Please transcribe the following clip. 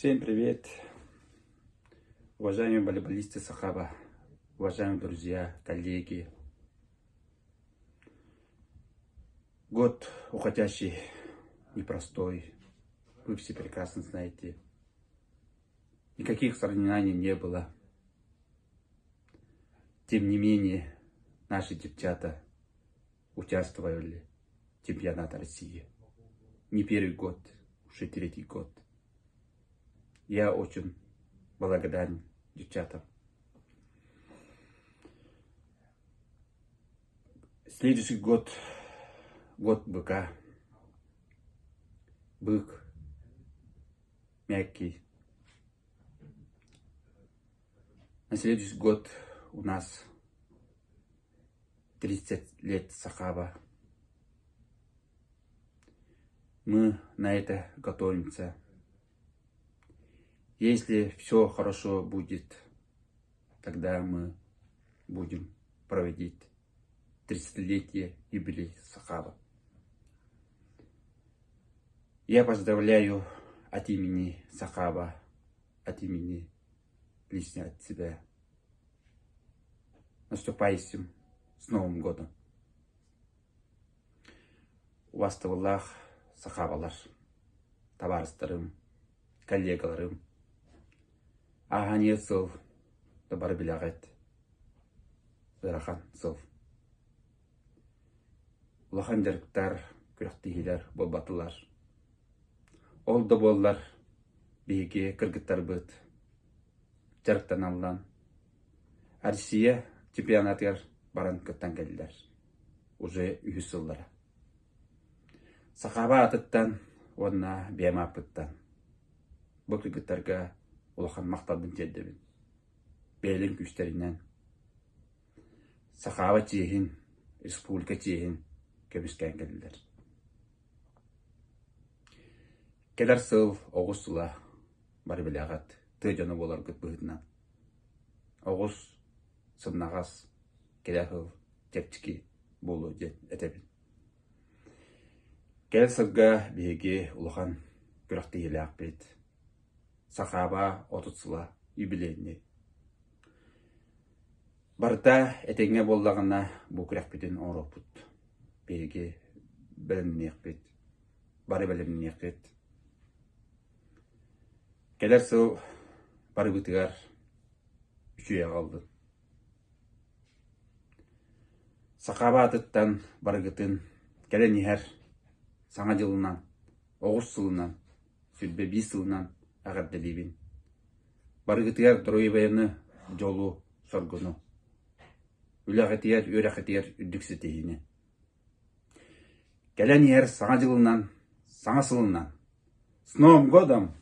Всем привет, уважаемые волейболисты Сахаба, уважаемые друзья, коллеги. Год уходящий, непростой, вы все прекрасно знаете. Никаких соревнований не было. Тем не менее, наши девчата участвовали в чемпионате России. Не первый год, уже третий год. Я очень благодарен девчатам. Следующий год, год быка. Бык мягкий. На следующий год у нас 30 лет Сахаба. Мы на это готовимся. Если все хорошо будет, тогда мы будем проводить 30-летие юбилей Сахаба. Я поздравляю от имени Сахаба, от имени лично от себя. Наступающим с Новым годом. Уастываллах Сахабалар, товарищарым, коллегаларым. Ағане сыл, бар білағет, ұрахан сыл. Улахан жарықтар, күрақтығылар, болбатылар. Олды боллар, бейге кіргіттар бұд. Жарықтан алдан. Россия чемпионатыр баран күттан кәлілер. Уже үйі сыллары. Сахаба атыттан, онна бәйма апыттан. Бұл кіргіттарға улахан мақтадын жеддебін. Бәйлін күштерінен. Сахаба чейін, республика чейін көміскен кәлілер. Келер сыл оғыз сұла бар білағат. Тыжаны болар күт бұғытынан. Оғыз сымнағас келер сыл тепчікі болу жет әтебін. Кел сылға бейге улахан күрақты елі ақпет. Сахаба отутсыла юбилейіне. Барда әтеңе болдағына бұл күрәкпетін оңырық бұд. Бейге біліміне еқпет. Бары біліміне еқпет. Келер сыл бары бұтығар үшуе қалды. Сахаба атыттан бары күтін келен ехер саңа жылынан, оғыз сылынан, сүлбе 5 сылынан ағадды дейбін. Барғытияр дұройбайыны жолу соргуну. Үләғытияр, өрәғытияр үддіксі тейіні. Кәлән ер саңа жылынан, саңа сылынан. С Новым годом!